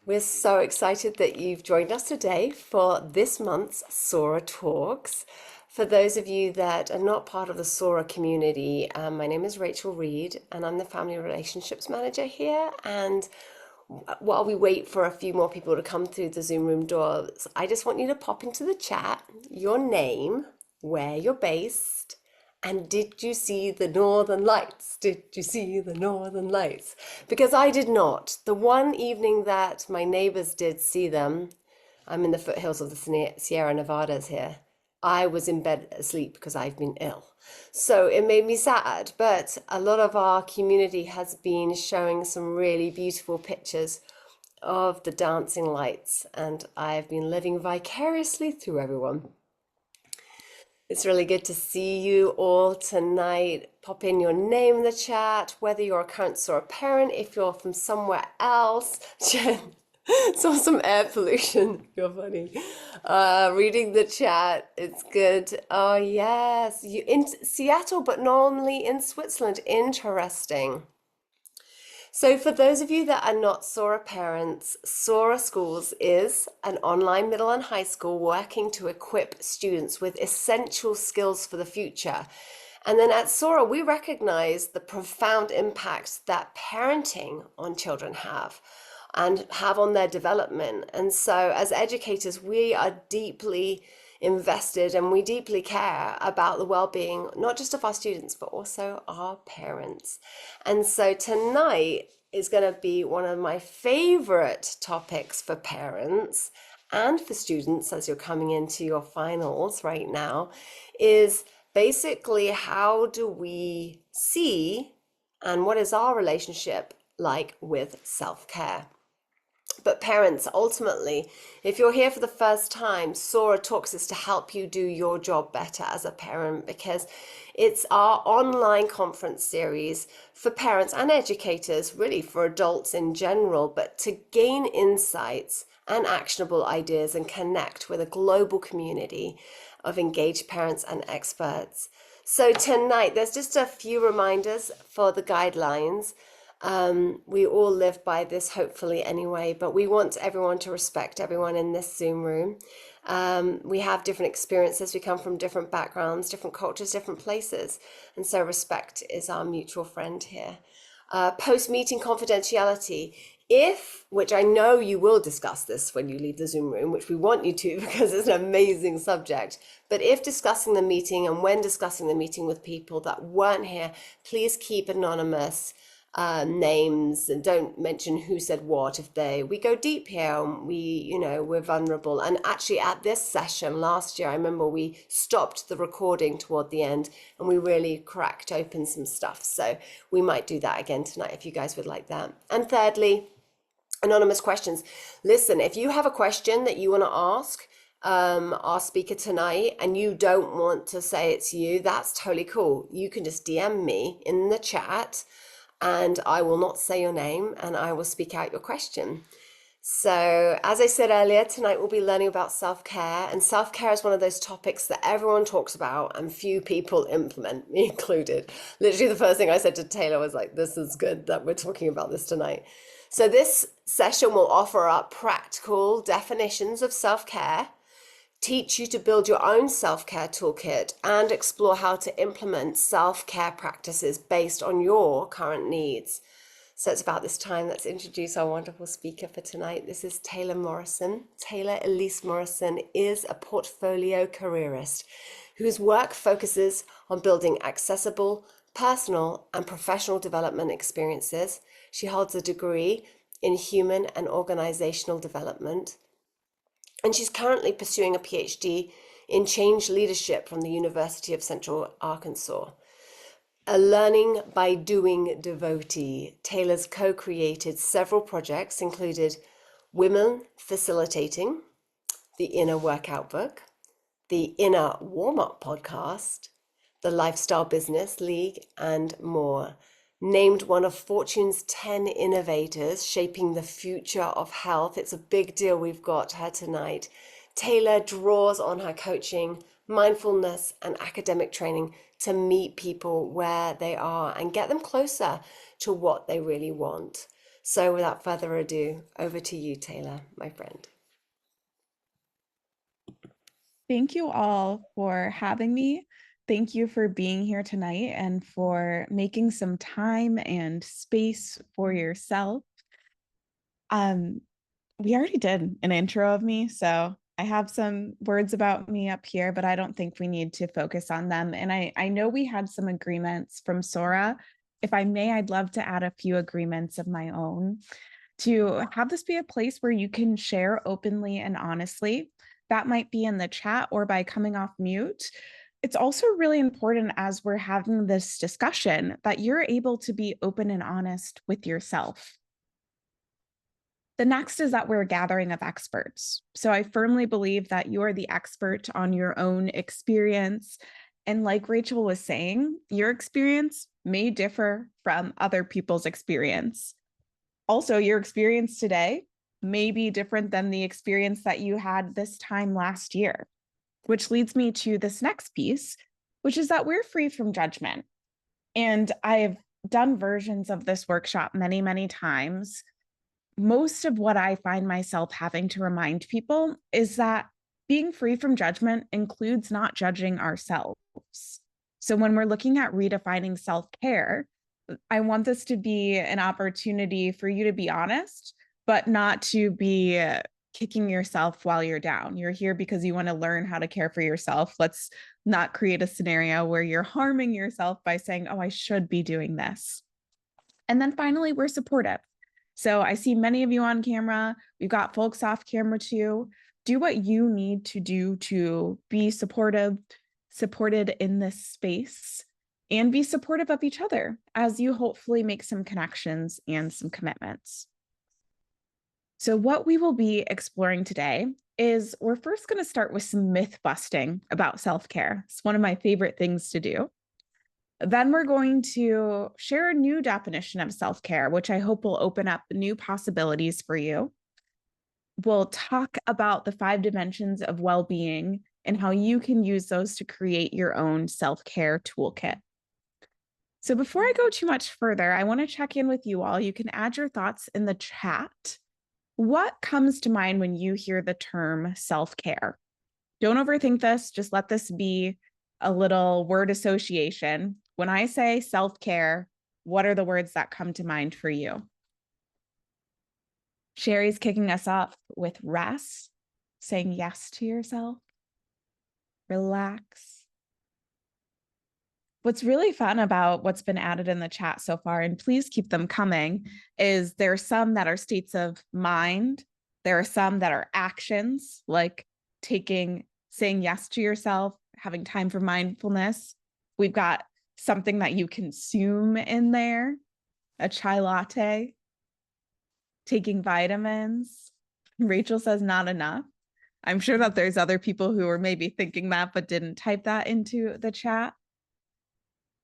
We're so excited that you've joined us today for this month's Sora Talks. For those of you that are not part of the Sora community, my name is Rachel Reed and I'm the Family Relationships Manager here. And while we wait for a few more people to come through the Zoom room doors, I just want you to pop into the chat your name, where you're based, and did you see the Northern Lights? Did you see the Northern Lights? Because I did not. The one evening that my neighbors did see them, I'm in the foothills of the Sierra Nevadas here. I was in bed asleep because I've been ill. So it made me sad, but a lot of our community has been showing some really beautiful pictures of the dancing lights, and I've been living vicariously through everyone. It's really good to see you all tonight. Pop in your name in the chat, whether you're a current or a parent, if you're from somewhere else. Jen, saw some air pollution. You're funny. Reading the chat, it's good. Oh, yes. You in Seattle, but normally in Switzerland. Interesting. So for those of you that are not Sora parents, Sora Schools is an online middle and high school working to equip students with essential skills for the future. And then at Sora, we recognize the profound impact that parenting on children have and have on their development. And so as educators, we are deeply invested and we deeply care about the well-being, not just of our students, but also our parents. And so tonight is going to be one of my favorite topics for parents and for students as you're coming into your finals right now, is basically how do we see and what is our relationship like with self-care. But parents, ultimately, if you're here for the first time, Sora Talks is to help you do your job better as a parent, because it's our online conference series for parents and educators, really for adults in general, but to gain insights and actionable ideas and connect with a global community of engaged parents and experts. So tonight, there's just a few reminders for the guidelines. We all live by this, hopefully, anyway, but we want everyone to respect everyone in this Zoom room. We have different experiences. We come from different backgrounds, different cultures, different places. And so respect is our mutual friend here. Post-meeting confidentiality. Which I know you will discuss this when you leave the Zoom room, which we want you to because it's an amazing subject. But if discussing the meeting and when discussing the meeting with people that weren't here, please keep anonymous names and don't mention who said what. We go deep here and we're vulnerable. And actually at this session last year, I remember we stopped the recording toward the end and we really cracked open some stuff. So we might do that again tonight if you guys would like that. And thirdly, anonymous questions. Listen, if you have a question that you want to ask our speaker tonight and you don't want to say it's you, that's totally cool. You can just DM me in the chat and I will not say your name and I will speak out your question. So as I said earlier, tonight we'll be learning about self-care, and self-care is one of those topics that everyone talks about and few people implement, me included. Literally the first thing I said to Taylor was like, this is good that we're talking about this tonight. So this session will offer up practical definitions of self-care, teach you to build your own self-care toolkit, and explore how to implement self-care practices based on your current needs. So it's about this time. Let's introduce our wonderful speaker for tonight. This is Taylor Morrison. Taylor Elise Morrison is a portfolio careerist whose work focuses on building accessible, personal, and professional development experiences. She holds a degree in human and organizational development, and she's currently pursuing a PhD in change leadership from the University of Central Arkansas. A learning by doing devotee, Taylor's co-created several projects, included Women Facilitating, the Inner Workout Book, the Inner Warm-Up Podcast, the Lifestyle Business League, and more. Named one of Fortune's 10 innovators shaping the future of health. It's a big deal we've got her tonight. Taylor draws on her coaching, mindfulness, and academic training to meet people where they are and get them closer to what they really want. So without further ado, over to you, Taylor, my friend. Thank you all for having me. Thank you for being here tonight and for making some time and space for yourself. Um, we already did an intro of me, so I have some words about me up here, but I don't think we need to focus on them. And I know we had some agreements from Sora. If I may, I'd love to add a few agreements of my own to have this be a place where you can share openly and honestly. That might be in the chat or by coming off mute. It's also really important as we're having this discussion that you're able to be open and honest with yourself. The next is that we're a gathering of experts. So I firmly believe that you're the expert on your own experience. And like Rachel was saying, your experience may differ from other people's experience. Also, your experience today may be different than the experience that you had this time last year, which leads me to this next piece, which is that we're free from judgment. And I've done versions of this workshop many, many times. Most of what I find myself having to remind people is that being free from judgment includes not judging ourselves. So when we're looking at redefining self-care, I want this to be an opportunity for you to be honest, but not to be kicking yourself while you're down. You're here because you want to learn how to care for yourself. Let's not create a scenario where you're harming yourself by saying, oh, I should be doing this. And then finally, we're supportive. So I see many of you on camera. We've got folks off camera too. Do what you need to do to be supportive, supported in this space, and be supportive of each other as you hopefully make some connections and some commitments. So what we will be exploring today is we're first going to start with some myth busting about self-care. It's one of my favorite things to do. Then we're going to share a new definition of self-care, which I hope will open up new possibilities for you. We'll talk about the 5 dimensions of well-being and how you can use those to create your own self-care toolkit. So before I go too much further, I want to check in with you all. You can add your thoughts in the chat. What comes to mind when you hear the term self-care? Don't overthink this. Just let this be a little word association. When I say self-care, what are the words that come to mind for you? Sherry's kicking us off with rest, saying yes to yourself, relax. What's really fun about what's been added in the chat so far, and please keep them coming, is there are some that are states of mind. There are some that are actions, like saying yes to yourself, having time for mindfulness. We've got something that you consume in there, a chai latte, taking vitamins. Rachel says not enough. I'm sure that there's other people who are maybe thinking that but didn't type that into the chat.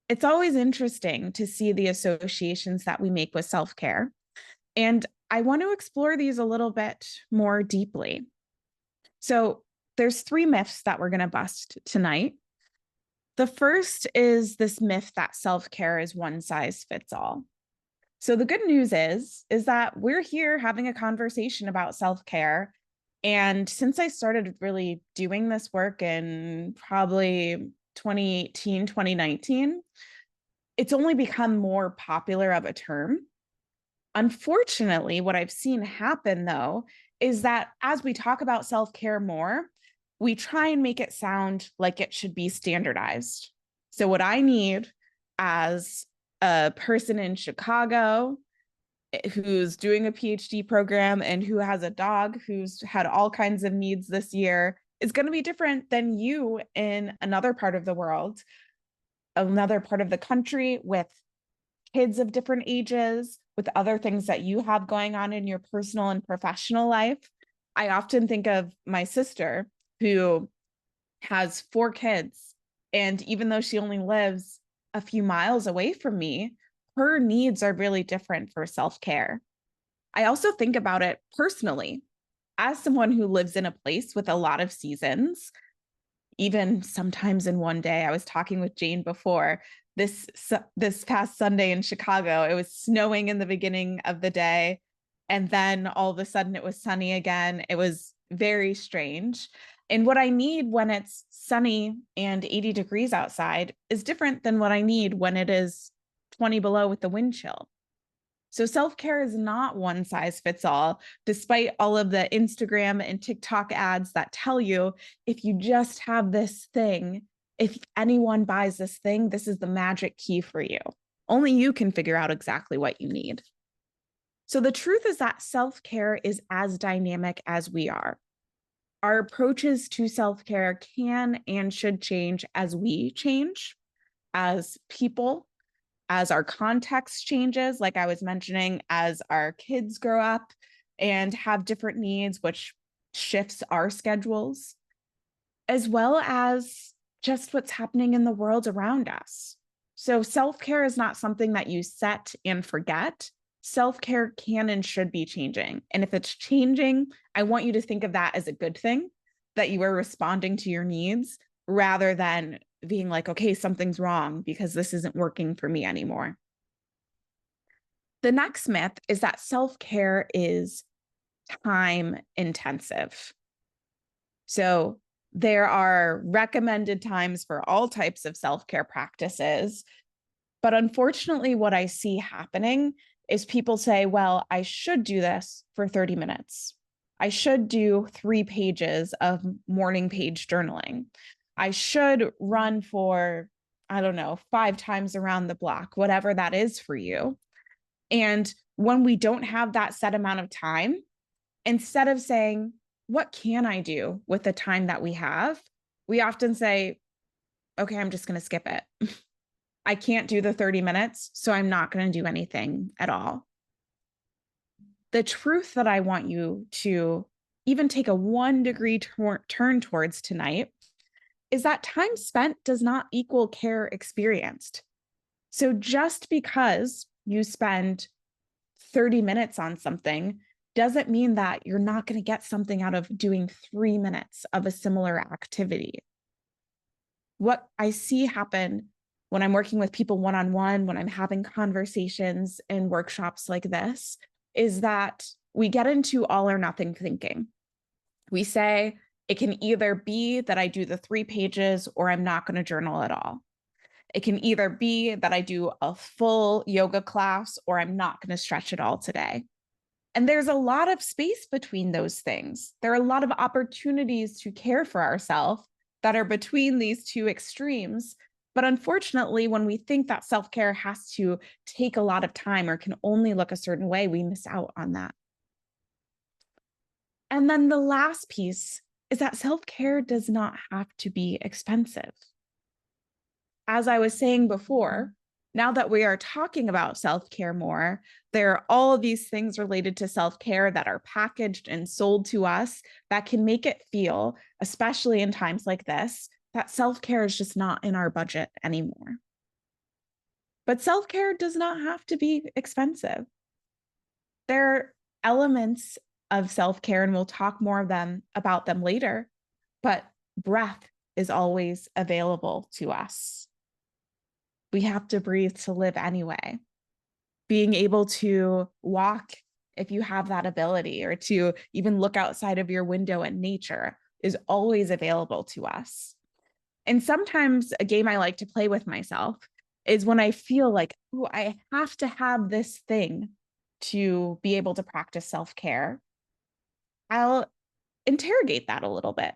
It's always interesting to see the associations that we make with self-care. And I want to explore these a little bit more deeply. So there's 3 myths that we're going to bust tonight. The first is this myth that self-care is one size fits all. So the good news is that we're here having a conversation about self-care. And since I started really doing this work in probably 2018, 2019, it's only become more popular of a term. Unfortunately, what I've seen happen, though, is that as we talk about self-care more, we try and make it sound like it should be standardized. So what I need as a person in Chicago who's doing a PhD program and who has a dog who's had all kinds of needs this year is going to be different than you in another part of the world, another part of the country, with kids of different ages, with other things that you have going on in your personal and professional life. I often think of my sister who has 4 kids. And even though she only lives a few miles away from me, her needs are really different for self-care. I also think about it personally. As someone who lives in a place with a lot of seasons, even sometimes in one day, I was talking with Jane before, this past Sunday in Chicago. It was snowing in the beginning of the day, and then all of a sudden it was sunny again. It was very strange. And what I need when it's sunny and 80 degrees outside is different than what I need when it is 20 below with the wind chill. So self-care is not one size fits all, despite all of the Instagram and TikTok ads that tell you if you just have this thing, if anyone buys this thing, this is the magic key for you. Only you can figure out exactly what you need. So the truth is that self-care is as dynamic as we are. Our approaches to self-care can and should change as we change, as people, as our context changes, like I was mentioning, as our kids grow up and have different needs, which shifts our schedules, as well as just what's happening in the world around us. So self-care is not something that you set and forget. Self-care can and should be changing. And if it's changing, I want you to think of that as a good thing, that you are responding to your needs rather than being like, okay, something's wrong because this isn't working for me anymore. The next myth is that self-care is time intensive. So there are recommended times for all types of self-care practices. But unfortunately, what I see happening is people say, well, I should do this for 30 minutes. I should do 3 pages of morning page journaling. I should run for, I don't know, 5 times around the block, whatever that is for you. And when we don't have that set amount of time, instead of saying, what can I do with the time that we have? We often say, okay, I'm just going to skip it. I can't do the 30 minutes, so I'm not going to do anything at all. The truth that I want you to even take a 1-degree turn towards tonight is that time spent does not equal care experienced. So just because you spend 30 minutes on something doesn't mean that you're not going to get something out of doing 3 minutes of a similar activity. What I see happen when I'm working with people one-on-one, when I'm having conversations and workshops like this, is that we get into all or nothing thinking. We say, it can either be that I do the 3 pages or I'm not going to journal at all. It can either be that I do a full yoga class or I'm not going to stretch at all today. And there's a lot of space between those things. There are a lot of opportunities to care for ourselves that are between these two extremes. But unfortunately, when we think that self-care has to take a lot of time or can only look a certain way, we miss out on that. And then the last piece is that self-care does not have to be expensive. As I was saying before, now that we are talking about self-care more, there are all of these things related to self-care that are packaged and sold to us that can make it feel, especially in times like this, that self-care is just not in our budget anymore. But self-care does not have to be expensive. There are elements of self-care, and we'll talk more about them later, but breath is always available to us. We have to breathe to live anyway. Being able to walk if you have that ability, or to even look outside of your window at nature, is always available to us. And sometimes a game I like to play with myself is when I feel like, oh, I have to have this thing to be able to practice self-care. I'll interrogate that a little bit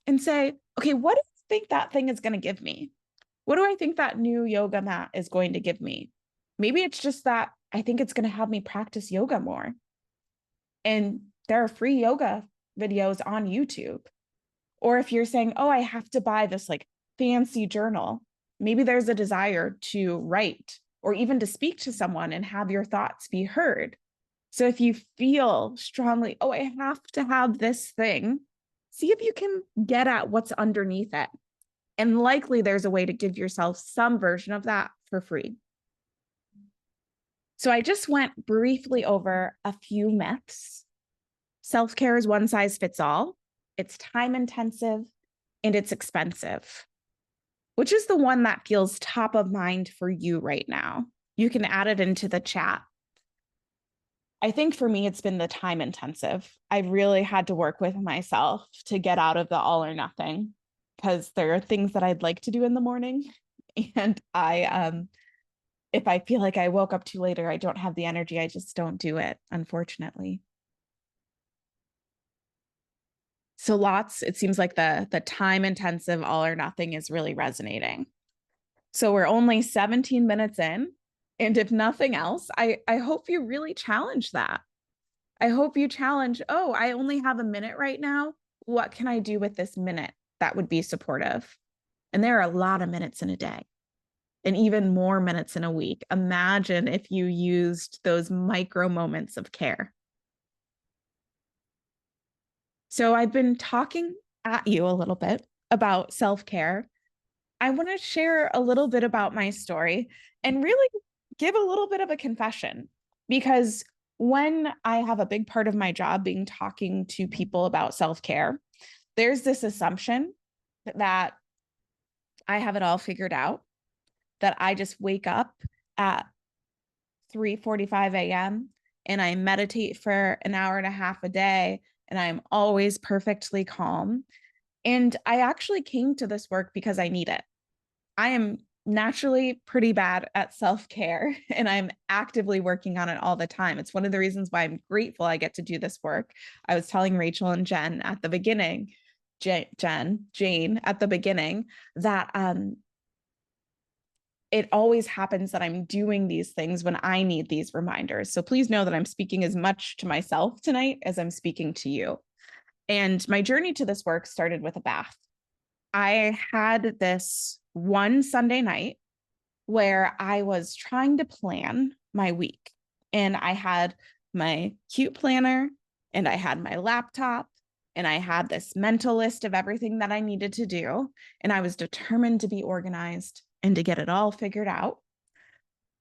and say, okay, what do you think that thing is going to give me? What do I think that new yoga mat is going to give me? Maybe it's just that I think it's going to have me practice yoga more. And there are free yoga videos on YouTube. Or if you're saying, oh, I have to buy this like fancy journal, maybe there's a desire to write or even to speak to someone and have your thoughts be heard. So if you feel strongly, oh, I have to have this thing, see if you can get at what's underneath it. And likely there's a way to give yourself some version of that for free. So I just went briefly over a few myths. Self-care is one size fits all. It's time intensive and it's expensive. Which is the one that feels top of mind for you right now? You can add it into the chat. I think for me, it's been the time intensive. I really had to work with myself to get out of the all or nothing, because there are things that I'd like to do in the morning. And if I feel like I woke up too late or I don't have the energy, I just don't do it, unfortunately. So it seems like the time intensive all or nothing is really resonating. So we're only 17 minutes in. And if nothing else, I hope you really challenge that. I hope you challenge, oh, I only have a minute right now. What can I do with this minute that would be supportive? And there are a lot of minutes in a day and even more minutes in a week. Imagine if you used those micro moments of care. So I've been talking at you a little bit about self-care. I want to share a little bit about my story and really give a little bit of a confession, because when I have a big part of my job being talking to people about self-care, there's this assumption that I have it all figured out, that I just wake up at 3:45 a.m. and I meditate for an hour and a half a day and I'm always perfectly calm. And I actually came to this work because I need it. I am naturally pretty bad at self-care and I'm actively working on it all the time. It's one of the reasons why I'm grateful I get to do this work. I was telling Rachel and Jen at the beginning, Jane at the beginning, that it always happens that I'm doing these things when I need these reminders. So please know that I'm speaking as much to myself tonight as I'm speaking to you. And my journey to this work started with a bath. I had this one Sunday night where I was trying to plan my week. And I had my cute planner and I had my laptop and I had this mental list of everything that I needed to do. And I was determined to be organized and to get it all figured out.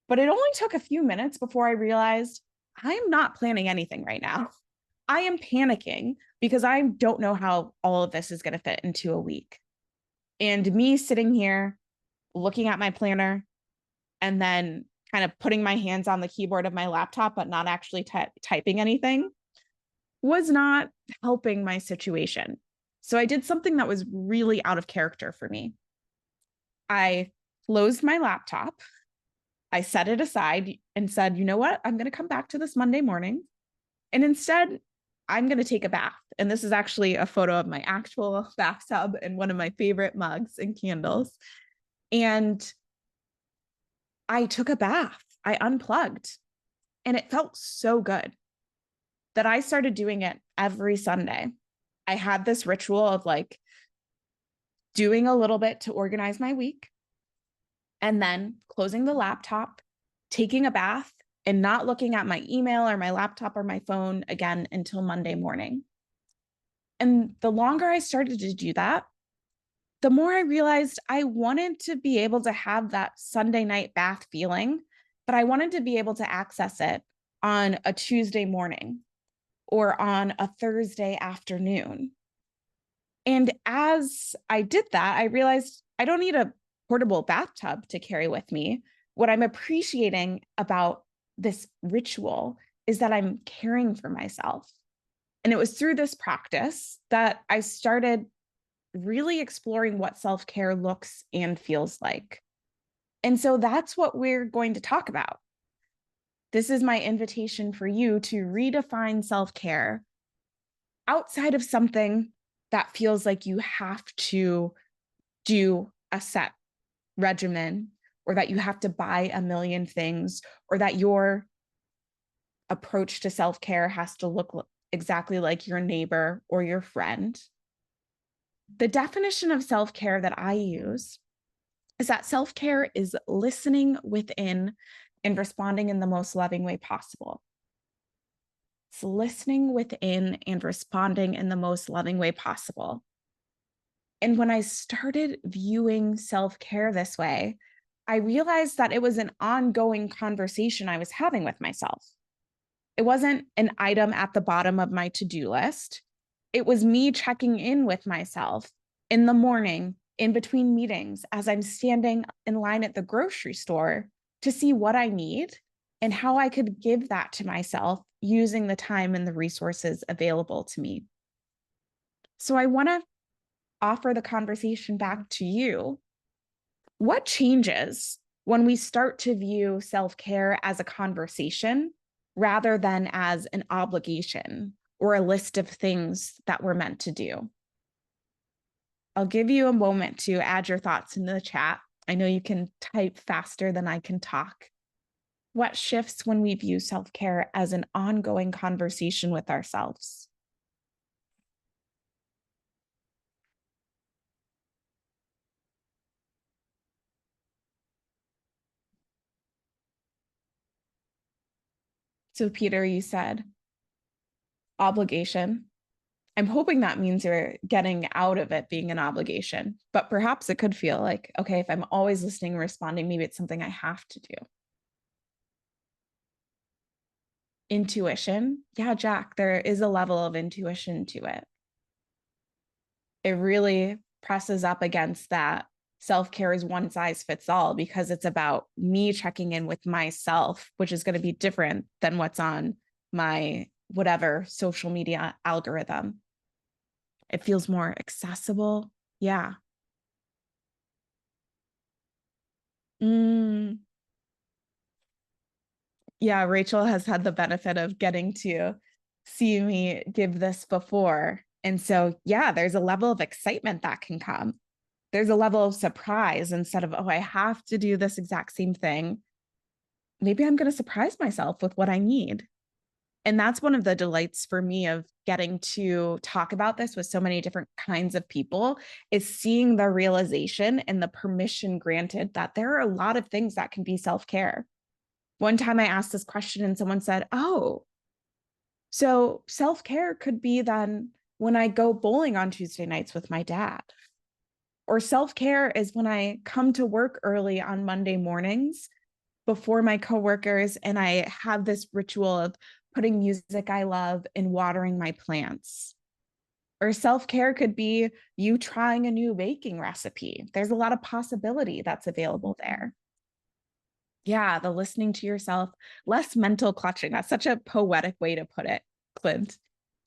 But it only took a few minutes before I realized I'm not planning anything right now. I am panicking because I don't know how all of this is going to fit into a week. And me sitting here looking at my planner and then kind of putting my hands on the keyboard of my laptop, but not actually typing anything, was not helping my situation. So I did something that was really out of character for me. I closed my laptop, I set it aside and said, you know what? I'm going to come back to this Monday morning. And instead, I'm going to take a bath. And this is actually a photo of my actual bathtub and one of my favorite mugs and candles. And I took a bath. I unplugged. And it felt so good that I started doing it every Sunday. I had this ritual of like doing a little bit to organize my week and then closing the laptop, taking a bath, and not looking at my email or my laptop or my phone again until Monday morning. And the longer I started to do that, the more I realized I wanted to be able to have that Sunday night bath feeling, but I wanted to be able to access it on a Tuesday morning or on a Thursday afternoon. And as I did that, I realized I don't need a portable bathtub to carry with me. What I'm appreciating about this ritual is that I'm caring for myself. And it was through this practice that I started really exploring what self-care looks and feels like. And so that's what we're going to talk about. This is my invitation for you to redefine self-care outside of something that feels like you have to do a set regimen, or that you have to buy a million things, or that your approach to self-care has to look exactly like your neighbor or your friend. The definition of self-care that I use is that self-care is listening within and responding in the most loving way possible. It's listening within and responding in the most loving way possible. And when I started viewing self-care this way, I realized that it was an ongoing conversation I was having with myself. It wasn't an item at the bottom of my to-do list. It was me checking in with myself in the morning, in between meetings, as I'm standing in line at the grocery store to see what I need and how I could give that to myself using the time and the resources available to me. So I want to offer the conversation back to you. What changes when we start to view self-care as a conversation rather than as an obligation or a list of things that we're meant to do? I'll give you a moment to add your thoughts in the chat. I know you can type faster than I can talk. What shifts when we view self-care as an ongoing conversation with ourselves? So, Peter, you said obligation. I'm hoping that means you're getting out of it being an obligation, but perhaps it could feel like, okay, if I'm always listening and responding, maybe it's something I have to do. Intuition. Yeah, Jack, there is a level of intuition to it. It really presses up against that self-care is one size fits all because it's about me checking in with myself, which is going to be different than what's on my whatever social media algorithm. It feels more accessible. Yeah. Mm, yeah, Rachel has had the benefit of getting to see me give this before. And so, yeah, there's a level of excitement that can come. There's a level of surprise instead of, oh, I have to do this exact same thing. Maybe I'm going to surprise myself with what I need. And that's one of the delights for me of getting to talk about this with so many different kinds of people is seeing the realization and the permission granted that there are a lot of things that can be self-care. One time I asked this question and someone said, oh, so self-care could be then when I go bowling on Tuesday nights with my dad. Or self-care is when I come to work early on Monday mornings before my coworkers and I have this ritual of putting music I love and watering my plants. Or self-care could be you trying a new baking recipe. There's a lot of possibility that's available there. Yeah, the listening to yourself, less mental clutching. That's such a poetic way to put it, Clint.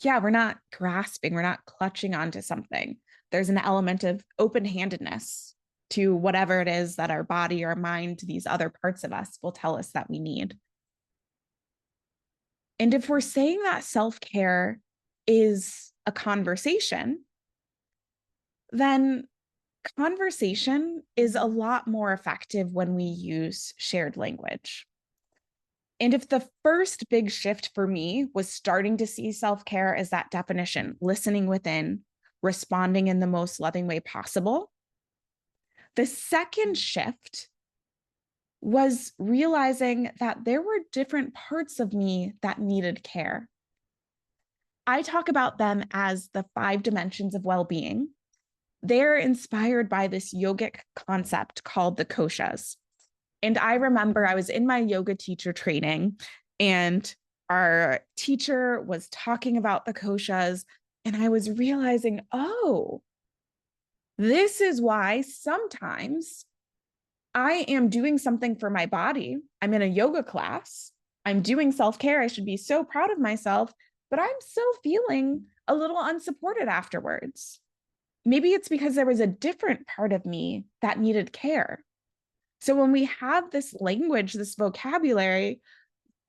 Yeah, we're not grasping, we're not clutching onto something. There's an element of open-handedness to whatever it is that our body, our mind, these other parts of us will tell us that we need. And if we're saying that self-care is a conversation, then conversation is a lot more effective when we use shared language. And if the first big shift for me was starting to see self-care as that definition, listening within, responding in the most loving way possible, the second shift was realizing that there were different parts of me that needed care. I talk about them as the 5 dimensions of well-being. They're inspired by this yogic concept called the koshas. And I remember I was in my yoga teacher training and our teacher was talking about the koshas and I was realizing, oh, this is why sometimes I am doing something for my body. I'm in a yoga class. I'm doing self-care. I should be so proud of myself, but I'm still feeling a little unsupported afterwards. Maybe it's because there was a different part of me that needed care. So when we have this language, this vocabulary,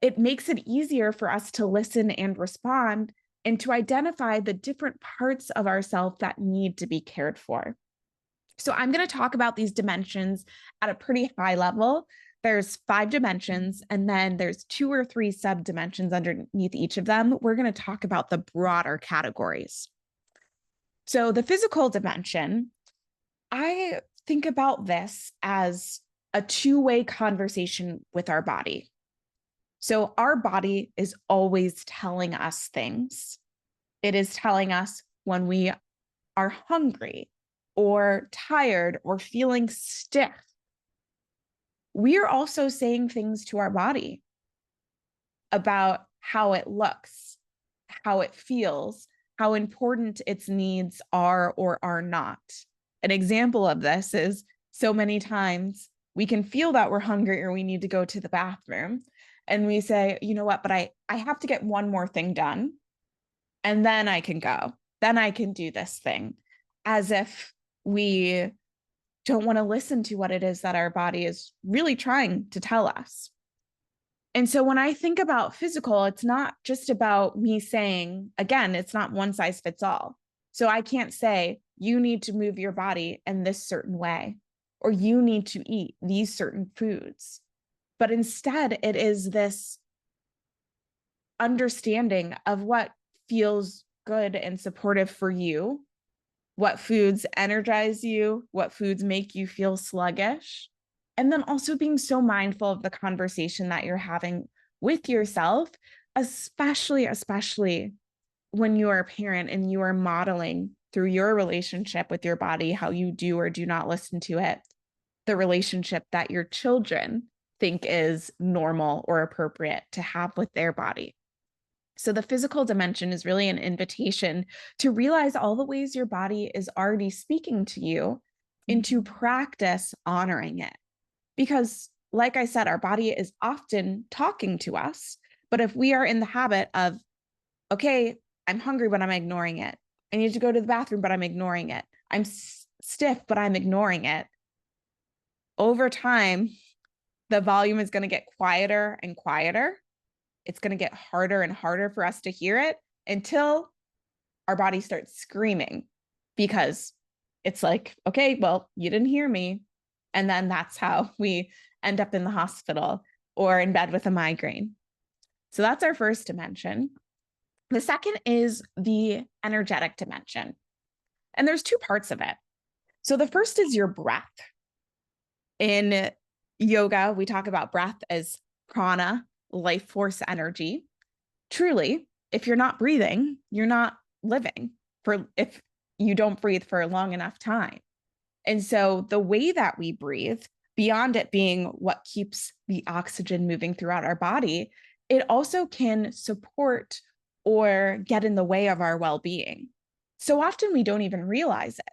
it makes it easier for us to listen and respond and to identify the different parts of ourselves that need to be cared for. So I'm going to talk about these dimensions at a pretty high level. There's 5 dimensions, and then there's 2 or 3 sub-dimensions underneath each of them. We're going to talk about the broader categories. So the physical dimension, I think about this as a two-way conversation with our body. So our body is always telling us things. It is telling us when we are hungry or tired or feeling stiff. We are also saying things to our body about how it looks, how it feels, how important its needs are or are not. An example of this is so many times we can feel that we're hungry or we need to go to the bathroom. And we say, you know what, but I have to get one more thing done and then I can go. Then I can do this thing, as if we don't want to listen to what it is that our body is really trying to tell us. And so when I think about physical, it's not just about me saying, again, it's not one size fits all. So I can't say, you need to move your body in this certain way, or you need to eat these certain foods. But instead, it is this understanding of what feels good and supportive for you, what foods energize you, what foods make you feel sluggish. And then also being so mindful of the conversation that you're having with yourself, especially when you are a parent and you are modeling through your relationship with your body how you do or do not listen to it, the relationship that your children think is normal or appropriate to have with their body. So the physical dimension is really an invitation to realize all the ways your body is already speaking to you and to practice honoring it. Because, like I said, our body is often talking to us. But if we are in the habit of, okay, I'm hungry, but I'm ignoring it. I need to go to the bathroom, but I'm ignoring it. I'm stiff, but I'm ignoring it. Over time, the volume is going to get quieter and quieter. It's going to get harder and harder for us to hear it until our body starts screaming, because it's like, okay, well, you didn't hear me. And then that's how we end up in the hospital or in bed with a migraine. So that's our first dimension. The second is the energetic dimension. And there's two parts of it. So the first is your breath. In yoga, we talk about breath as prana, life force energy. Truly, if you're not breathing, you're not living, if you don't breathe for a long enough time. And so the way that we breathe, beyond it being what keeps the oxygen moving throughout our body, it also can support or get in the way of our well-being. So often we don't even realize it.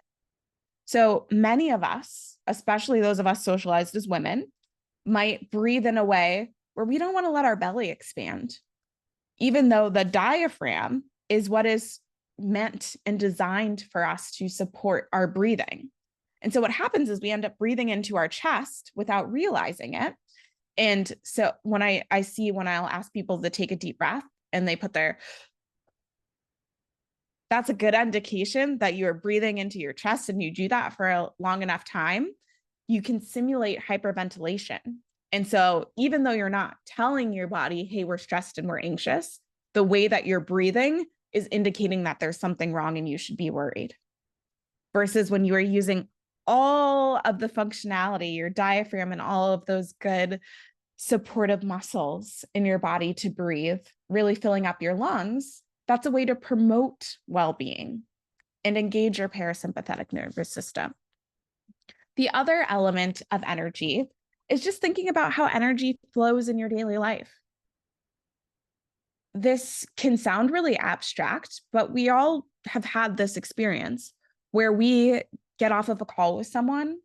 So many of us, especially those of us socialized as women, might breathe in a way where we don't want to let our belly expand, even though the diaphragm is what is meant and designed for us to support our breathing. And so what happens is we end up breathing into our chest without realizing it. And so when I'll ask people to take a deep breath and they put that's a good indication that you're breathing into your chest, and you do that for a long enough time, you can simulate hyperventilation. And so even though you're not telling your body, hey, we're stressed and we're anxious, the way that you're breathing is indicating that there's something wrong and you should be worried. Versus when you are using all of the functionality, your diaphragm and all of those good supportive muscles in your body to breathe, really filling up your lungs, that's a way to promote well-being and engage your parasympathetic nervous system. The other element of energy is just thinking about how energy flows in your daily life. This can sound really abstract, but we all have had this experience where we get off of a call with someone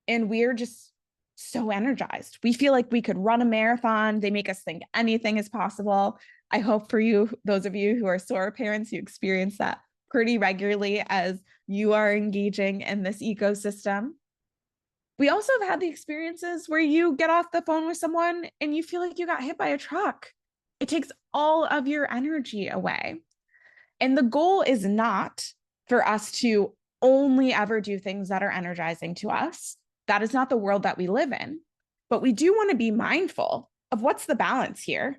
and we're just so energized. We feel like we could run a marathon. They make us think anything is possible. I hope for you, those of you who are Sora parents, you experience that pretty regularly as you are engaging in this ecosystem. We also have had the experiences where you get off the phone with someone and you feel like you got hit by a truck. It takes all of your energy away. And the goal is not for us to only ever do things that are energizing to us. That is not the world that we live in. But we do want to be mindful of what's the balance here.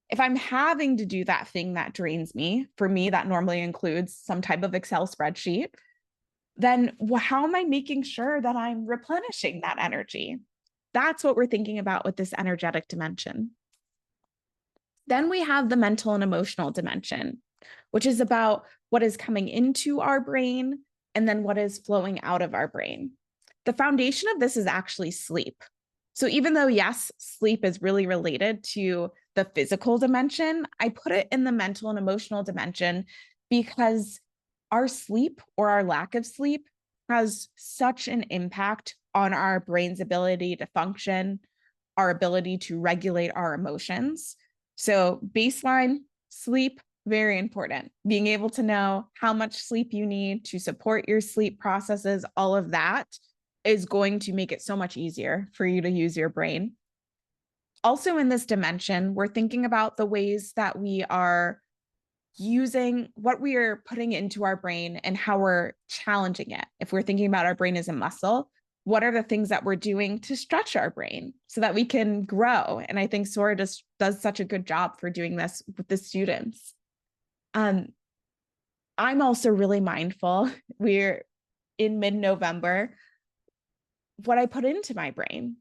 If I'm having to do that thing that drains me, for me, that normally includes some type of Excel spreadsheet, then how am I making sure that I'm replenishing that energy? That's what we're thinking about with this energetic dimension. Then we have the mental and emotional dimension, which is about what is coming into our brain and then what is flowing out of our brain. The foundation of this is actually sleep. So even though, yes, sleep is really related to the physical dimension, I put it in the mental and emotional dimension because our sleep or our lack of sleep has such an impact on our brain's ability to function, our ability to regulate our emotions. So baseline sleep, very important. Being able to know how much sleep you need to support your sleep processes, all of that is going to make it so much easier for you to use your brain. Also in this dimension, we're thinking about the ways that we are using what we are putting into our brain and how we're challenging it. If we're thinking about our brain as a muscle, what are the things that we're doing to stretch our brain so that we can grow? And I think Sora just does such a good job for doing this with the students. I'm also really mindful. We're in mid-November, what I put into my brain.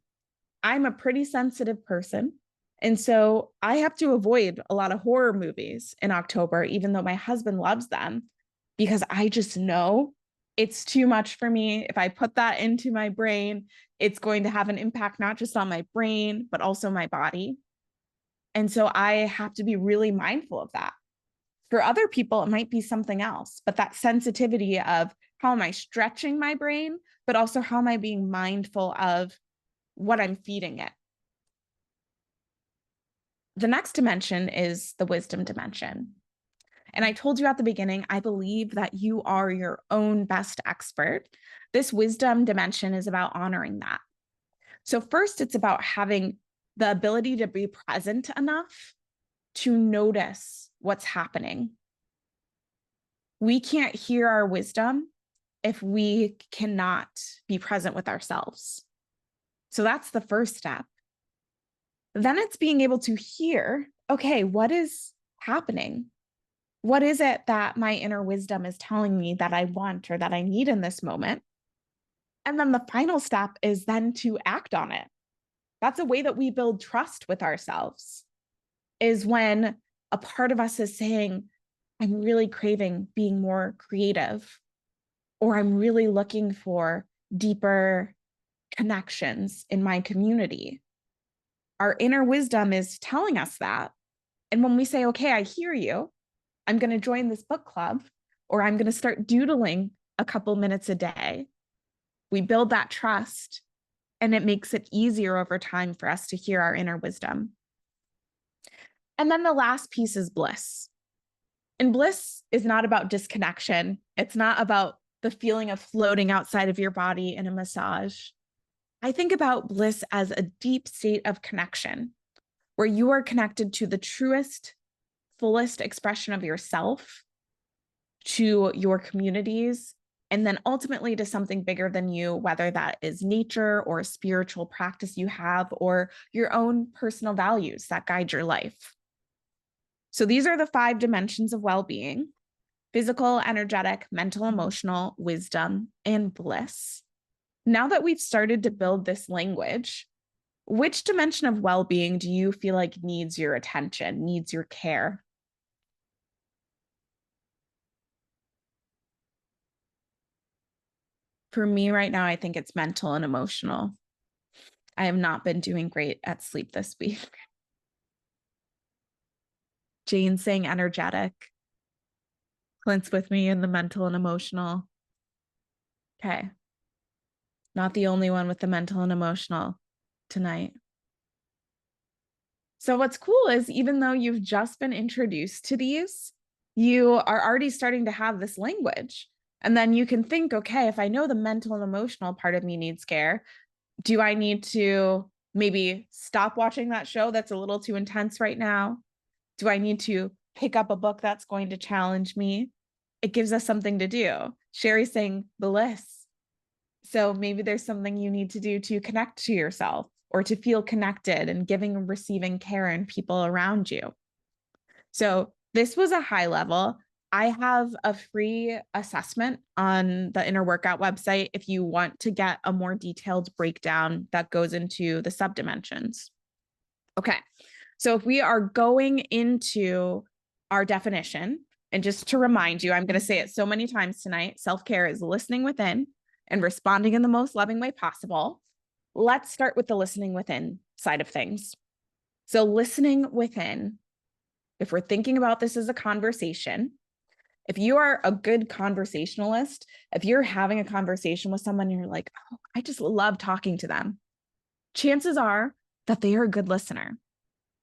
I'm a pretty sensitive person. And so I have to avoid a lot of horror movies in October, even though my husband loves them, because I just know it's too much for me. If I put that into my brain, it's going to have an impact not just on my brain, but also my body. And so I have to be really mindful of that. For other people, it might be something else, but that sensitivity of how am I stretching my brain, but also how am I being mindful of what I'm feeding it. The next dimension is the wisdom dimension. And I told you at the beginning, I believe that you are your own best expert. This wisdom dimension is about honoring that. So first, it's about having the ability to be present enough to notice what's happening. We can't hear our wisdom if we cannot be present with ourselves. So that's the first step. Then it's being able to hear, okay, what is happening? What is it that my inner wisdom is telling me that I want or that I need in this moment? And then the final step is then to act on it. That's a way that we build trust with ourselves, is when a part of us is saying, I'm really craving being more creative, or I'm really looking for deeper connections in my community. Our inner wisdom is telling us that. And when we say, okay, I hear you, I'm going to join this book club, or I'm going to start doodling a couple minutes a day, we build that trust, and it makes it easier over time for us to hear our inner wisdom. And then the last piece is bliss. And bliss is not about disconnection. It's not about the feeling of floating outside of your body in a massage. I think about bliss as a deep state of connection where you are connected to the truest, fullest expression of yourself, to your communities, and then ultimately to something bigger than you, whether that is nature or a spiritual practice you have, or your own personal values that guide your life. So these are the 5 dimensions of well-being: physical, energetic, mental, emotional, wisdom, and bliss. Now that we've started to build this language, which dimension of well-being do you feel like needs your attention, needs your care? For me right now, I think it's mental and emotional. I have not been doing great at sleep this week. Jane saying energetic. Clint's with me in the mental and emotional. Okay. Not the only one with the mental and emotional tonight. So what's cool is even though you've just been introduced to these, you are already starting to have this language. And then you can think, okay, if I know the mental and emotional part of me needs care, do I need to maybe stop watching that show that's a little too intense right now? Do I need to pick up a book that's going to challenge me? It gives us something to do. Sherry's saying bliss. So maybe there's something you need to do to connect to yourself or to feel connected and giving and receiving care in people around you. So this was a high level. I have a free assessment on the Inner Workout website if you want to get a more detailed breakdown that goes into the subdimensions. Okay, so if we are going into our definition, and just to remind you, I'm going to say it so many times tonight, self-care is listening within and responding in the most loving way possible. Let's start with the listening within side of things. So listening within, if we're thinking about this as a conversation, If you are a good conversationalist, if you're having a conversation with someone and you're like, oh, I just love talking to them, chances are that they are a good listener.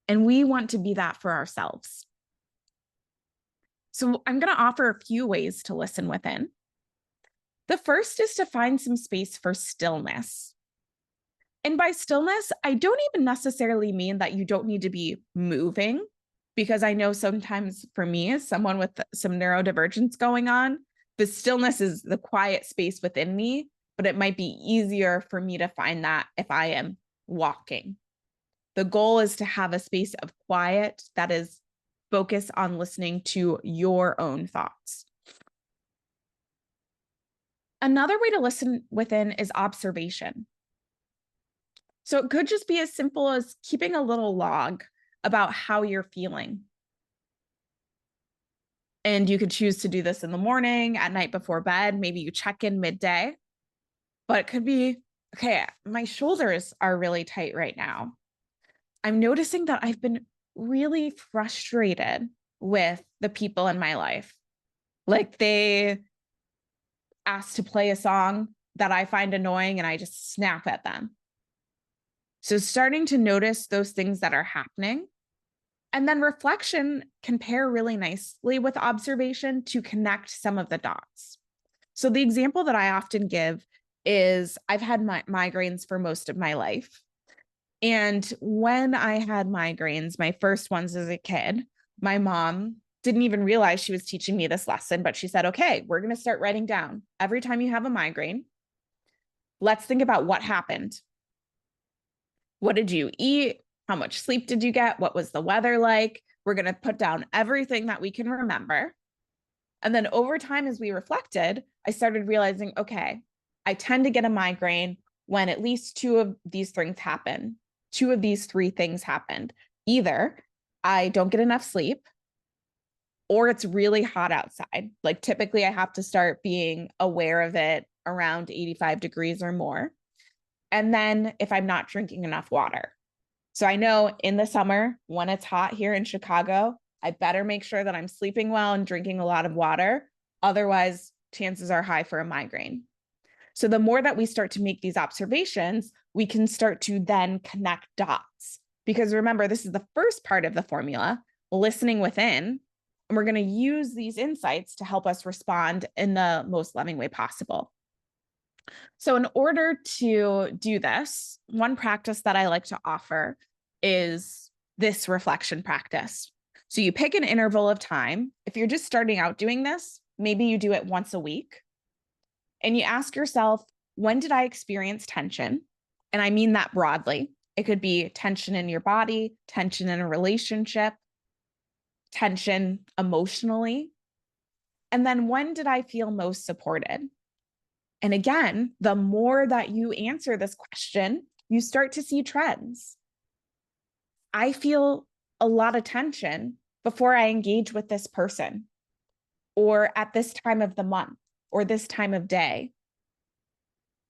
And we want to be that for ourselves. So I'm going to offer a few ways to listen within. The first is to find some space for stillness. And by stillness, I don't even necessarily mean that you don't need to be moving, because I know sometimes for me, as someone with some neurodivergence going on, the stillness is the quiet space within me, but it might be easier for me to find that if I am walking. The goal is to have a space of quiet that is focused on listening to your own thoughts. Another way to listen within is observation. So it could just be as simple as keeping a little log about how you're feeling. And you could choose to do this in the morning, at night before bed. Maybe you check in midday. But it could be, okay, my shoulders are really tight right now. I'm noticing that I've been really frustrated with the people in my life. Like they asked to play a song that I find annoying and I just snap at them. So starting to notice those things that are happening. And then reflection can pair really nicely with observation to connect some of the dots. So the example that I often give is I've had migraines for most of my life. And when I had migraines, my first ones as a kid, my mom didn't even realize she was teaching me this lesson, but she said, okay, we're going to start writing down every time you have a migraine. Let's think about what happened. What did you eat? How much sleep did you get? What was the weather like? We're going to put down everything that we can remember. And then over time, as we reflected, I started realizing, okay, I tend to get a migraine when at least two of these things happen. Two of these three things happened. Either I don't get enough sleep, or it's really hot outside. Like typically I have to start being aware of it around 85 degrees or more. And then if I'm not drinking enough water. So I know in the summer, when it's hot here in Chicago, I better make sure that I'm sleeping well and drinking a lot of water. Otherwise, chances are high for a migraine. So the more that we start to make these observations, we can start to then connect dots. Because remember, this is the first part of the formula, listening within. And we're going to use these insights to help us respond in the most loving way possible. So in order to do this, one practice that I like to offer is this reflection practice. So you pick an interval of time. If you're just starting out doing this, maybe you do it once a week. And you ask yourself, when did I experience tension? And I mean that broadly. It could be tension in your body, tension in a relationship, tension emotionally. And then when did I feel most supported? And again, the more that you answer this question, you start to see trends. I feel a lot of tension before I engage with this person, or at this time of the month, or this time of day.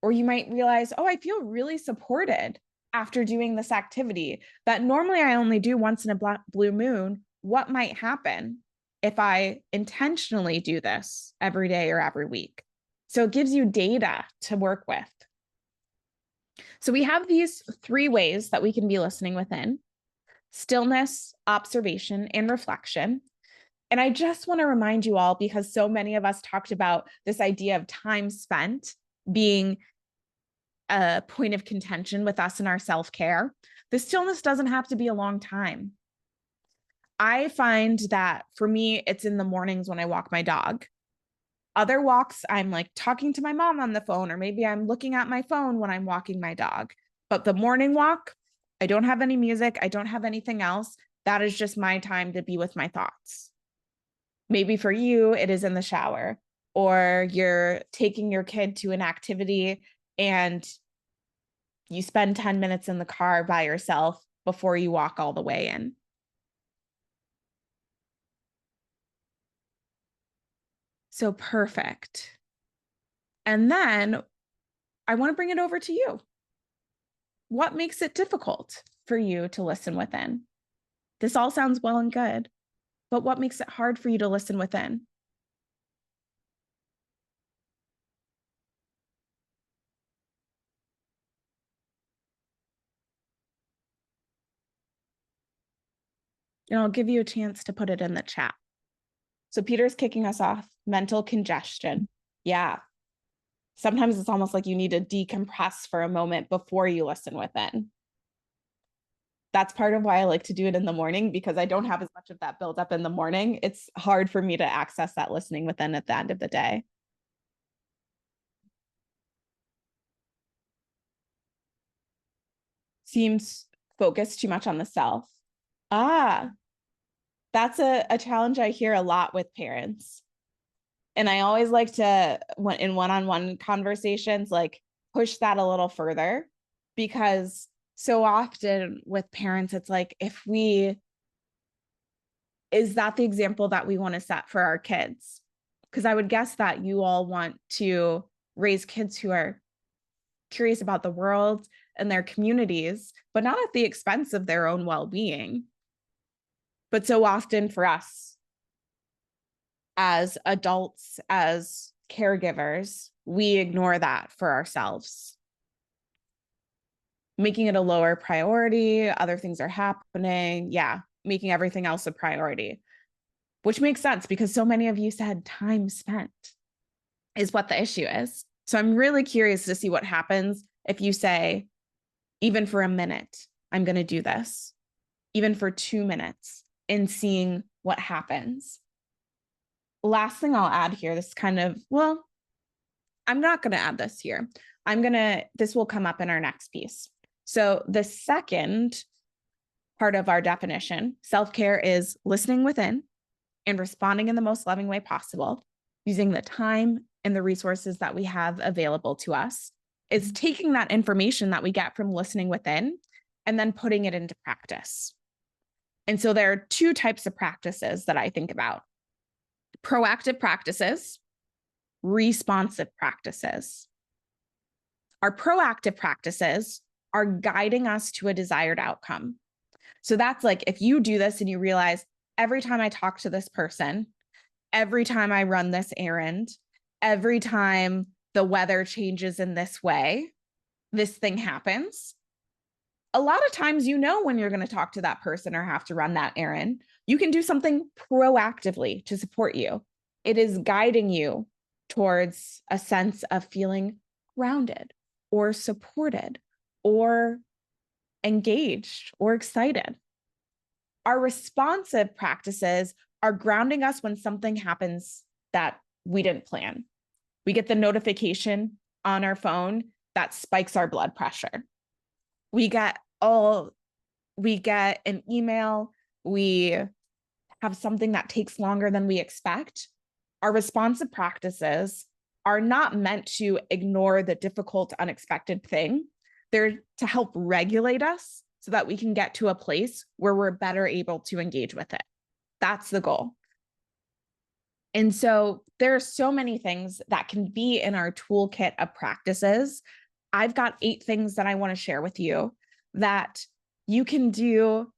Or you might realize, oh, I feel really supported after doing this activity that normally I only do once in a blue moon. What might happen if I intentionally do this every day or every week? So it gives you data to work with. So we have these three ways that we can be listening within: stillness, observation, and reflection. And I just want to remind you all, because so many of us talked about this idea of time spent being a point of contention with us in our self-care. The stillness doesn't have to be a long time. I find that for me, it's in the mornings when I walk my dog. Other walks, I'm like talking to my mom on the phone, or maybe I'm looking at my phone when I'm walking my dog. But the morning walk, I don't have any music. I don't have anything else. That is just my time to be with my thoughts. Maybe for you, it is in the shower, or you're taking your kid to an activity and you spend 10 minutes in the car by yourself before you walk all the way in. So perfect. And then I want to bring it over to you. What makes it difficult for you to listen within? This all sounds well and good, but what makes it hard for you to listen within? And I'll give you a chance to put it in the chat. So Peter's kicking us off, mental congestion. Yeah. Sometimes it's almost like you need to decompress for a moment before you listen within. That's part of why I like to do it in the morning, because I don't have as much of that build up in the morning. It's hard for me to access that listening within at the end of the day. Seems focused too much on the self. Ah, that's a challenge I hear a lot with parents. And I always like to, in one-on-one conversations, like push that a little further, because so often with parents, it's like, is that the example that we want to set for our kids? Because I would guess that you all want to raise kids who are curious about the world and their communities, but not at the expense of their own well-being. But so often for us as adults, as caregivers, we ignore that for ourselves, making it a lower priority. Other things are happening. Yeah, making everything else a priority, which makes sense because so many of you said time spent is what the issue is. So I'm really curious to see what happens if you say, even for a minute, I'm going to do this, even for 2 minutes, and seeing what happens. Last thing I'll add here, this kind of, well, I'm not going to add this here. This will come up in our next piece. So the second part of our definition, self-care is listening within and responding in the most loving way possible, using the time and the resources that we have available to us. Is taking that information that we get from listening within and then putting it into practice. And so there are 2 types of practices that I think about: proactive practices, responsive practices. Our proactive practices are guiding us to a desired outcome. So that's like, if you do this and you realize, every time I talk to this person, every time I run this errand, every time the weather changes in this way, this thing happens. A lot of times, when you're going to talk to that person or have to run that errand, you can do something proactively to support you. It is guiding you towards a sense of feeling grounded or supported or engaged or excited. Our responsive practices are grounding us when something happens that we didn't plan. We get the notification on our phone that spikes our blood pressure. We get an email, we have something that takes longer than we expect. Our responsive practices are not meant to ignore the difficult, unexpected thing. They're to help regulate us so that we can get to a place where we're better able to engage with it. That's the goal. And so there are so many things that can be in our toolkit of practices. I've got 8 things that I want to share with you that you can do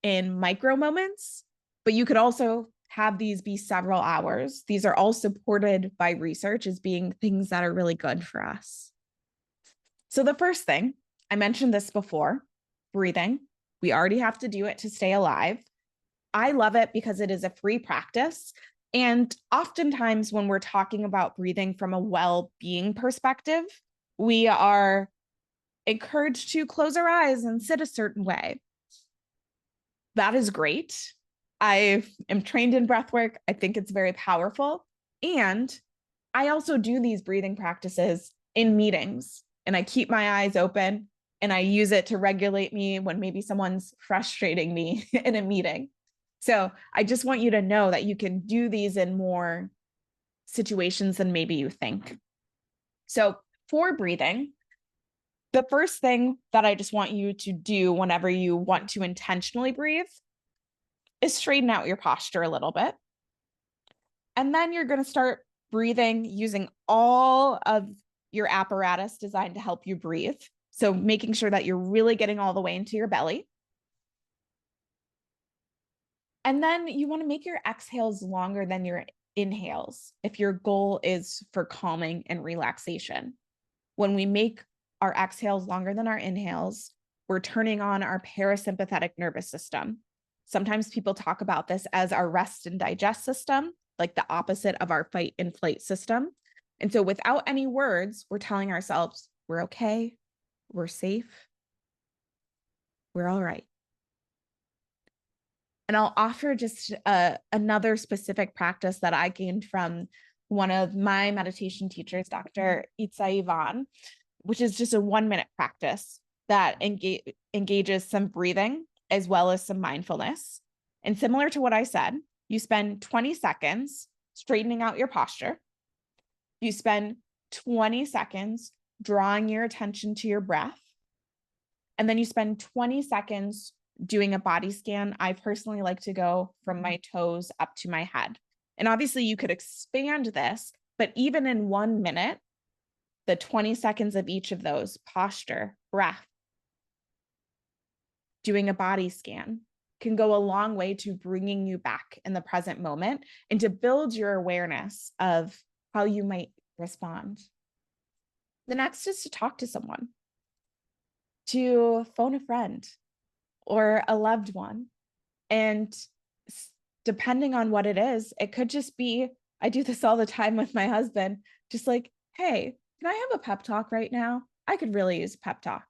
in micro moments, but you could also have these be several hours. These are all supported by research as being things that are really good for us. So the first thing, I mentioned this before, breathing. We already have to do it to stay alive. I love it because it is a free practice. And oftentimes when we're talking about breathing from a well-being perspective, we are encouraged to close our eyes and sit a certain way. That is great. I am trained in breath work. I think it's very powerful. And I also do these breathing practices in meetings, and I keep my eyes open and I use it to regulate me when maybe someone's frustrating me in a meeting. So I just want you to know that you can do these in more situations than maybe you think. So for breathing, the first thing that I just want you to do whenever you want to intentionally breathe is straighten out your posture a little bit. And then you're going to start breathing using all of your apparatus designed to help you breathe. So making sure that you're really getting all the way into your belly. And then you want to make your exhales longer than your inhales if your goal is for calming and relaxation. When we make our exhales longer than our inhales, we're turning on our parasympathetic nervous system. Sometimes people talk about this as our rest and digest system, like the opposite of our fight and flight system. And so without any words, we're telling ourselves, we're okay, we're safe, we're all right. And I'll offer just another specific practice that I gained from one of my meditation teachers, Dr. Itza Ivan, which is just a 1-minute practice that engages some breathing as well as some mindfulness. And similar to what I said, you spend 20 seconds straightening out your posture. You spend 20 seconds drawing your attention to your breath. And then you spend 20 seconds doing a body scan. I personally like to go from my toes up to my head. And obviously you could expand this, but even in 1 minute, the 20 seconds of each of those, posture, breath, doing a body scan, can go a long way to bringing you back in the present moment and to build your awareness of how you might respond. The next is to talk to someone, to phone a friend or a loved one. And depending on what it is, it could just be, I do this all the time with my husband, just like, hey, can I have a pep talk right now? I could really use a pep talk.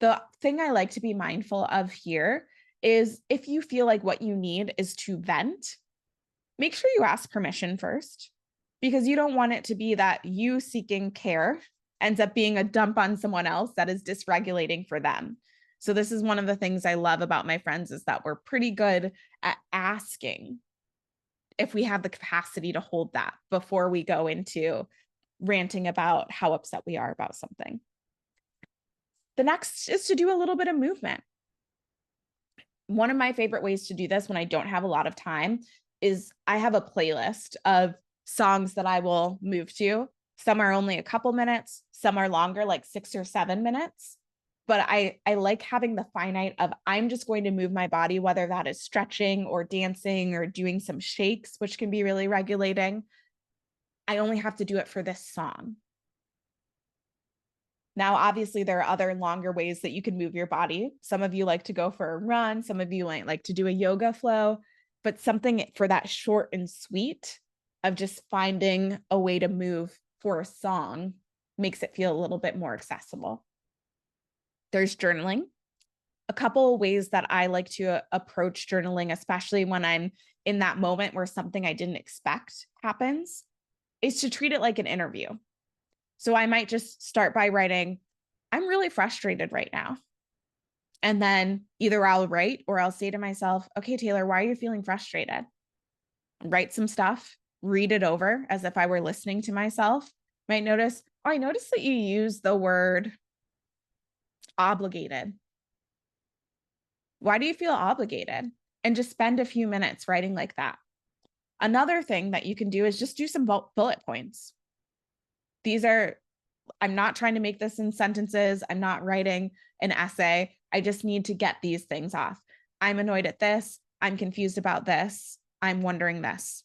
The thing I like to be mindful of here is if you feel like what you need is to vent, make sure you ask permission first, because you don't want it to be that you seeking care ends up being a dump on someone else that is dysregulating for them. So this is one of the things I love about my friends is that we're pretty good at asking if we have the capacity to hold that before we go into ranting about how upset we are about something. The next is to do a little bit of movement. One of my favorite ways to do this when I don't have a lot of time is I have a playlist of songs that I will move to. Some are only a couple minutes, some are longer, like 6 or 7 minutes. But I like having the finite of I'm just going to move my body, whether that is stretching or dancing or doing some shakes, which can be really regulating. I only have to do it for this song. Now, obviously, there are other longer ways that you can move your body. Some of you like to go for a run. Some of you like to do a yoga flow, but something for that short and sweet of just finding a way to move for a song makes it feel a little bit more accessible. There's journaling. A couple of ways that I like to approach journaling, especially when I'm in that moment where something I didn't expect happens, is to treat it like an interview. So I might just start by writing, I'm really frustrated right now. And then either I'll write or I'll say to myself, okay, Taylor, why are you feeling frustrated? Write some stuff, read it over as if I were listening to myself. Might notice, oh, I noticed that you use the word obligated. Why do you feel obligated? And just spend a few minutes writing like that. Another thing that you can do is just do some bullet points. These are, I'm not trying to make this in sentences. I'm not writing an essay. I just need to get these things off. I'm annoyed at this. I'm confused about this. I'm wondering this.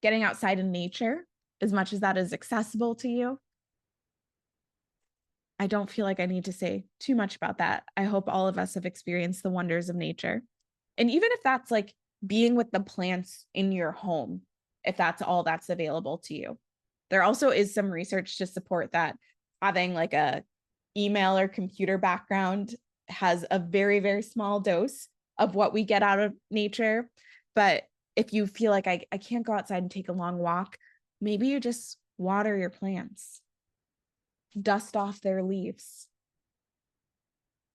Getting outside in nature, as much as that is accessible to you. I don't feel like I need to say too much about that. I hope all of us have experienced the wonders of nature. And even if that's like being with the plants in your home, if that's all that's available to you. There also is some research to support that having like a email or computer background has a very, very small dose of what we get out of nature. But if you feel like I can't go outside and take a long walk, maybe you just water your plants, dust off their leaves,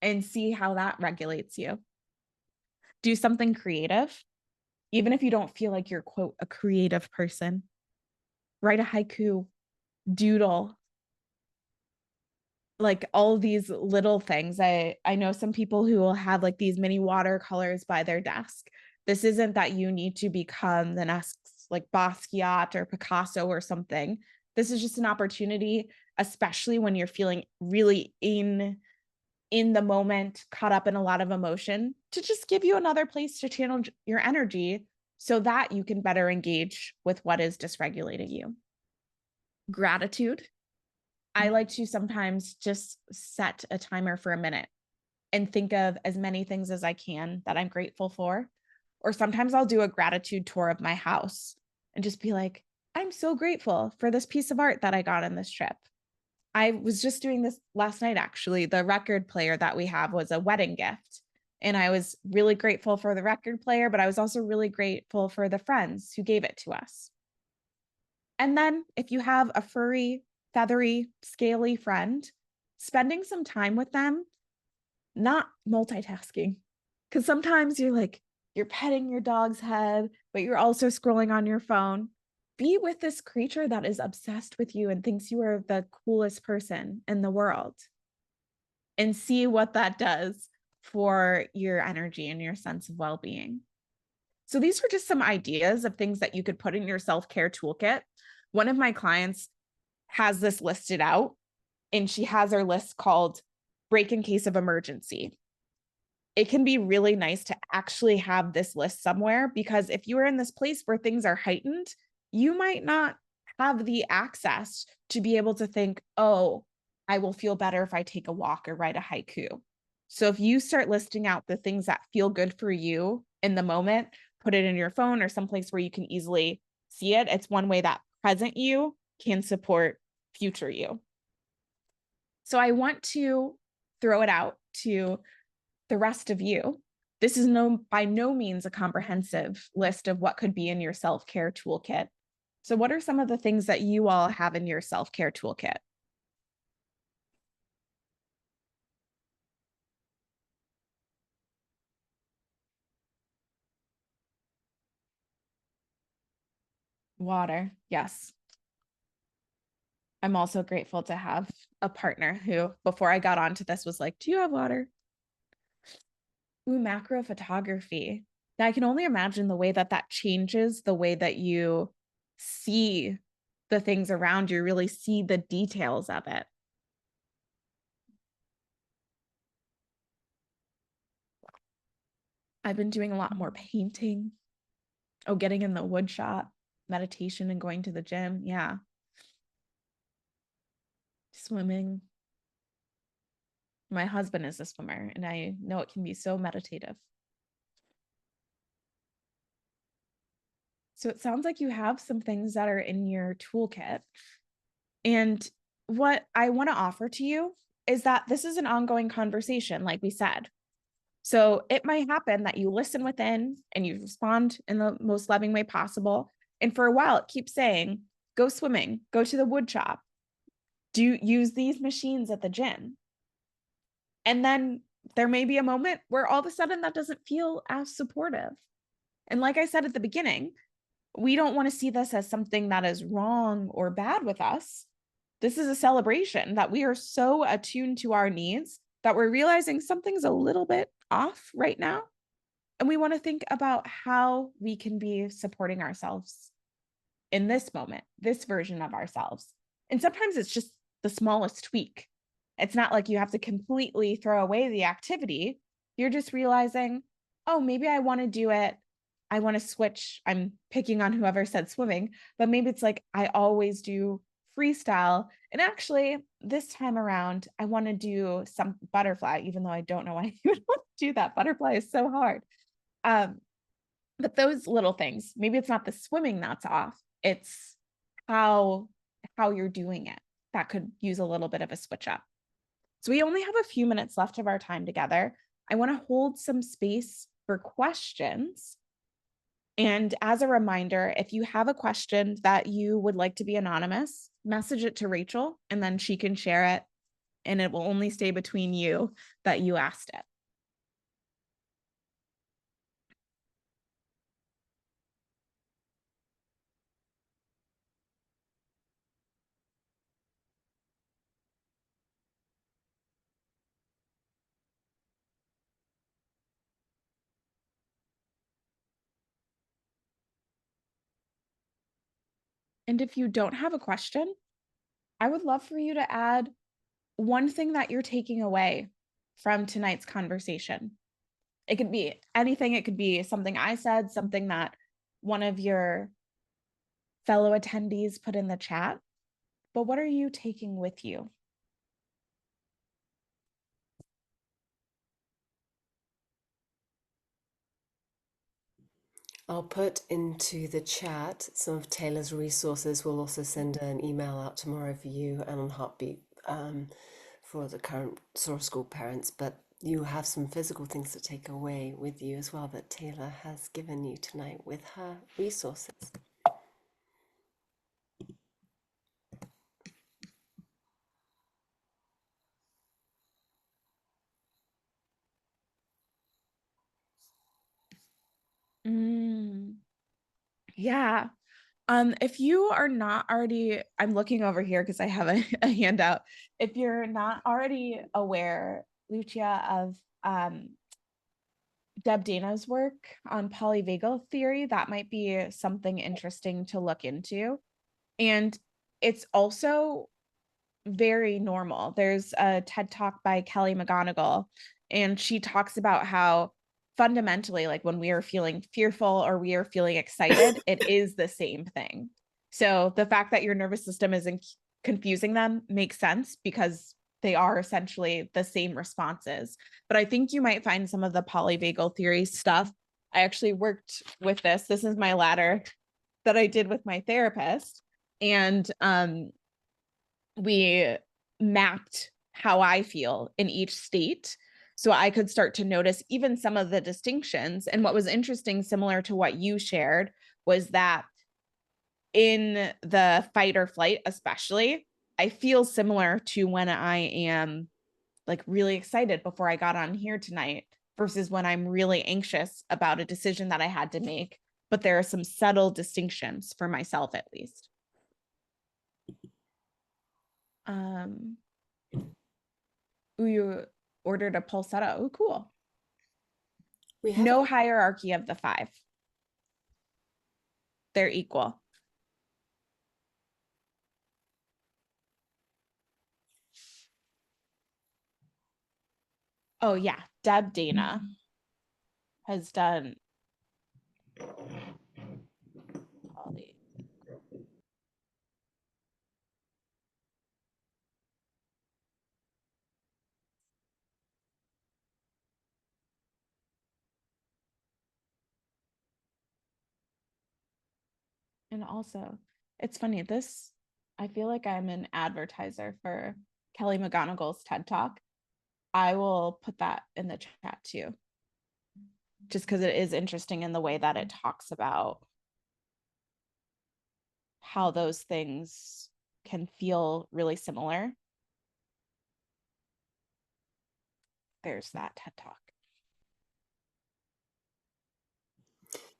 and see how that regulates you. Do something creative, even if you don't feel like you're, quote, a creative person. Write a haiku, doodle, like all these little things. I know some people who will have like these mini watercolors by their desk. This isn't that you need to become the next like Basquiat or Picasso or something. This is just an opportunity, especially when you're feeling really in the moment, caught up in a lot of emotion, to just give you another place to channel your energy so that you can better engage with what is dysregulating you. Gratitude. I like to sometimes just set a timer for a minute and think of as many things as I can that I'm grateful for. Or sometimes I'll do a gratitude tour of my house and just be like, I'm so grateful for this piece of art that I got on this trip. I was just doing this last night, actually. The record player that we have was a wedding gift. And I was really grateful for the record player, but I was also really grateful for the friends who gave it to us. And then if you have a furry, feathery, scaly friend, spending some time with them, not multitasking. Because sometimes you're like, you're petting your dog's head, but you're also scrolling on your phone. Be with this creature that is obsessed with you and thinks you are the coolest person in the world, and see what that does for your energy and your sense of well being. So, these are just some ideas of things that you could put in your self care toolkit. One of my clients has this listed out, and she has her list called Break in Case of Emergency. It can be really nice to actually have this list somewhere, because if you are in this place where things are heightened, you might not have the access to be able to think, oh, I will feel better if I take a walk or write a haiku. So if you start listing out the things that feel good for you in the moment, put it in your phone or someplace where you can easily see it. It's one way that present you can support future you. So I want to throw it out to the rest of you. This is by no means a comprehensive list of what could be in your self-care toolkit. So what are some of the things that you all have in your self-care toolkit? Water. Yes. I'm also grateful to have a partner who, before I got onto this, was like, do you have water? Ooh, macro photography. Now, I can only imagine the way that that changes the way that you see the things around you, really see the details of it. I've been doing a lot more painting. Oh, getting in the wood shop, meditation, and going to the gym. Yeah. Swimming. My husband is a swimmer, and I know it can be so meditative. So it sounds like you have some things that are in your toolkit. And what I want to offer to you is that this is an ongoing conversation, like we said. So it might happen that you listen within and you respond in the most loving way possible. And for a while, it keeps saying, go swimming, go to the wood shop, do use these machines at the gym. And then there may be a moment where all of a sudden that doesn't feel as supportive. And like I said at the beginning, we don't want to see this as something that is wrong or bad with us. This is a celebration that we are so attuned to our needs that we're realizing something's a little bit off right now. And we want to think about how we can be supporting ourselves in this moment, this version of ourselves. And sometimes it's just the smallest tweak. It's not like you have to completely throw away the activity. You're just realizing, oh, maybe I want to do it. I want to switch. I'm picking on whoever said swimming, but maybe it's like I always do freestyle. And actually, this time around, I want to do some butterfly, even though I don't know why you would want to do that. Butterfly is so hard. Um, but those little things, maybe it's not the swimming that's off, it's how you're doing it that could use a little bit of a switch up. So we only have a few minutes left of our time together. I want to hold some space for questions. And as a reminder, if you have a question that you would like to be anonymous, message it to Rachel, and then she can share it, and it will only stay between you that you asked it. And if you don't have a question, I would love for you to add one thing that you're taking away from tonight's conversation. It could be anything. It could be something I said, something that one of your fellow attendees put in the chat. But what are you taking with you? I'll put into the chat some of Taylor's resources. We'll also send an email out tomorrow for you and on Heartbeat for the current Sora School parents. But you have some physical things to take away with you as well that Taylor has given you tonight with her resources. Mm, yeah. If you are not already, I'm looking over here because I have a handout. If you're not already aware, Lucia, of Deb Dana's work on polyvagal theory, that might be something interesting to look into. And it's also very normal. There's a TED talk by Kelly McGonigal, and she talks about how fundamentally, like when we are feeling fearful or we are feeling excited, it is the same thing. So the fact that your nervous system isn't confusing them makes sense because they are essentially the same responses. But I think you might find some of the polyvagal theory stuff. I actually worked with this. This is my ladder that I did with my therapist. And we mapped how I feel in each state. So I could start to notice even some of the distinctions. And what was interesting, similar to what you shared, was that in the fight or flight, especially, I feel similar to when I am like really excited before I got on here tonight versus when I'm really anxious about a decision that I had to make. But there are some subtle distinctions for myself, at least. Um, Ooh, you ordered a pulsetta. Oh, cool. We have No hierarchy of the five. They're equal. Oh, yeah. Deb Dana has done poly. And also, it's funny. I feel like I'm an advertiser for Kelly McGonigal's TED Talk. I will put that in the chat too, just because it is interesting in the way that it talks about how those things can feel really similar. There's that TED Talk.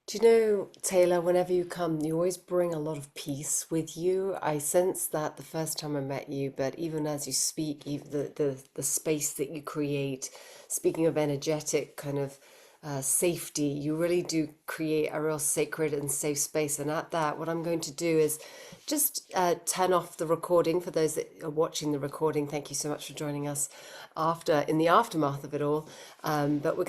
Do you know, Taylor, whenever you come, you always bring a lot of peace with you. I sensed that the first time I met you, but even as you speak, even the space that you create, speaking of energetic kind of safety, you really do create a real sacred and safe space. And at that, what I'm going to do is just turn off the recording for those that are watching the recording. Thank you so much for joining us after in the aftermath of it all. But we're going